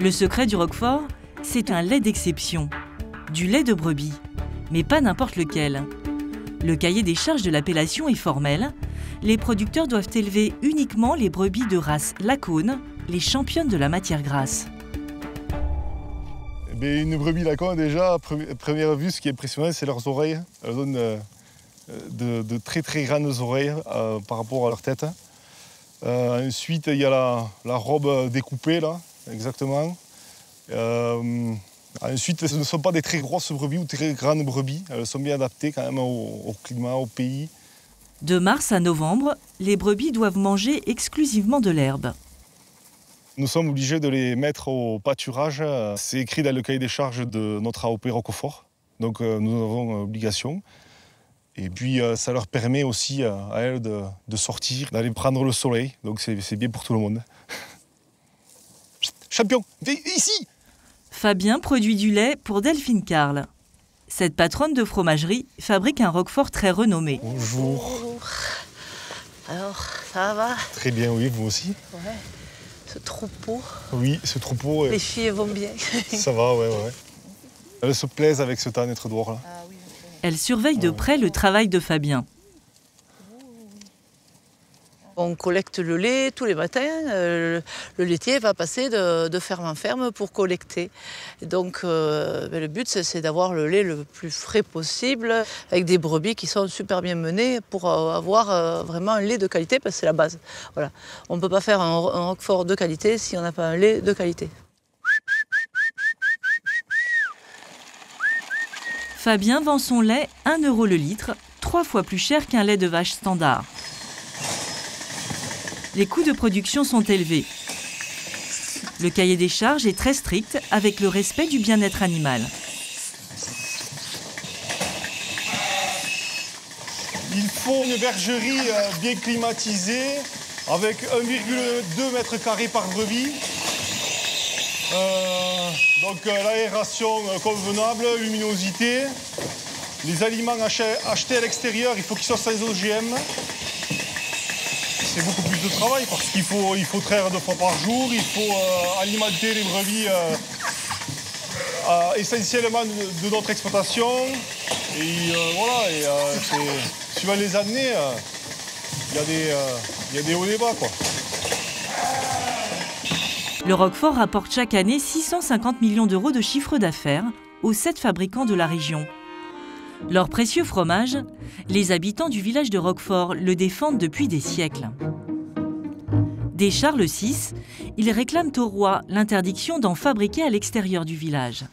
Le secret du Roquefort, c'est un lait d'exception, du lait de brebis, mais pas n'importe lequel. Le cahier des charges de l'appellation est formel. Les producteurs doivent élever uniquement les brebis de race Lacaune, les championnes de la matière grasse. Une brebis Lacaune, déjà, à première vue, ce qui est impressionnant, c'est leurs oreilles. Elles ont de très très grandes oreilles par rapport à leur tête. Ensuite, il y a la robe découpée, là, exactement. Ensuite, ce ne sont pas des très grosses brebis ou très grandes brebis. Elles sont bien adaptées quand même au climat, au pays. De mars à novembre, les brebis doivent manger exclusivement de l'herbe. Nous sommes obligés de les mettre au pâturage. C'est écrit dans le cahier des charges de notre AOP Roquefort. Donc nous avons obligation. Et puis ça leur permet aussi à elles de sortir, d'aller prendre le soleil. Donc c'est bien pour tout le monde. Champion, viens ici! Fabien produit du lait pour Delphine Carle. Cette patronne de fromagerie fabrique un Roquefort très renommé. Bonjour. Bonjour. Alors, ça va? Très bien, oui, vous aussi? Ouais. Ce troupeau. Oui, ce troupeau. Les filles vont bien. Ça va, ouais. Elles se plaisent avec ce tanêtre d'or là. Ah, oui. Elle surveille de près le travail de Fabien. On collecte le lait tous les matins. Le laitier va passer de ferme en ferme pour collecter. Et donc, le but, c'est d'avoir le lait le plus frais possible, avec des brebis qui sont super bien menées pour avoir vraiment un lait de qualité, parce que c'est la base. Voilà. On ne peut pas faire un Roquefort de qualité si on n'a pas un lait de qualité. Fabien vend son lait 1 € le litre, 3 fois plus cher qu'un lait de vache standard. Les coûts de production sont élevés. Le cahier des charges est très strict avec le respect du bien-être animal. Il faut une bergerie bien climatisée avec 1,2 m² par brebis. Donc l'aération convenable, luminosité. Les aliments achetés à l'extérieur, il faut qu'ils soient sans OGM. C'est beaucoup plus de travail parce qu'il faut traire 2 fois par jour, il faut alimenter les brebis essentiellement de notre exploitation. Et suivant les années, il y a des hauts et des bas, quoi. Le Roquefort rapporte chaque année 650 millions d'euros de chiffre d'affaires aux 7 fabricants de la région. Leur précieux fromage, les habitants du village de Roquefort le défendent depuis des siècles. Dès Charles VI, ils réclament au roi l'interdiction d'en fabriquer à l'extérieur du village.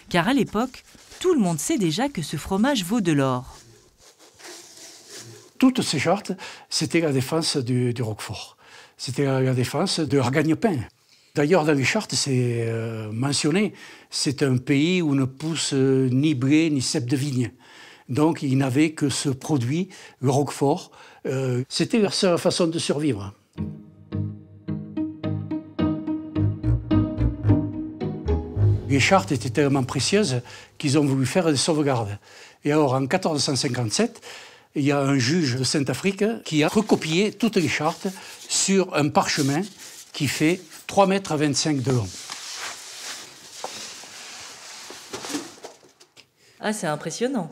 Car à l'époque, tout le monde sait déjà que ce fromage vaut de l'or. Toutes ces chartes, c'était la défense du Roquefort. C'était la défense de leur gagne-pain. D'ailleurs, dans les chartes, c'est mentionné, c'est un pays où ne pousse ni blé ni cèpe de vigne. Donc, ils n'avaient que ce produit, le Roquefort. C'était leur seule façon de survivre. Les chartes étaient tellement précieuses qu'ils ont voulu faire des sauvegardes. Et alors, en 1457, il y a un juge de Saint-Afrique qui a recopié toutes les chartes sur un parchemin qui fait 3,25 m de long. Ah, c'est impressionnant.